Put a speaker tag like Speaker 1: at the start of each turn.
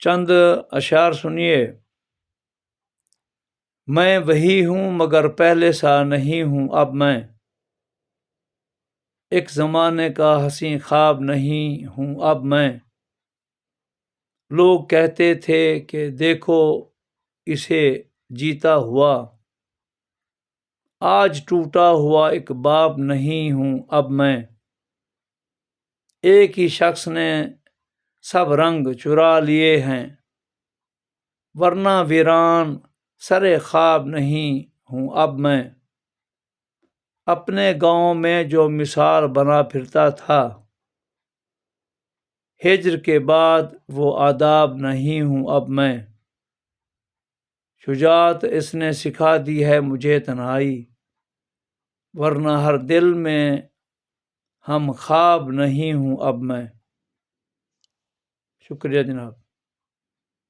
Speaker 1: چند اشعار سنیے۔ میں وہی ہوں مگر پہلے سا نہیں ہوں اب میں، ایک زمانے کا حسین خواب نہیں ہوں اب میں۔ لوگ کہتے تھے کہ دیکھو اسے جیتا ہوا، آج ٹوٹا ہوا ایک باپ نہیں ہوں اب میں۔ ایک ہی شخص نے سب رنگ چرا لیے ہیں، ورنہ ویران سرے خواب نہیں ہوں اب میں۔ اپنے گاؤں میں جو مثال بنا پھرتا تھا، ہجر کے بعد وہ آداب نہیں ہوں اب میں۔ شجاعت اس نے سکھا دی ہے مجھے تنہائی، ورنہ ہر دل میں ہم خواب نہیں ہوں اب میں۔ شکریہ جناب۔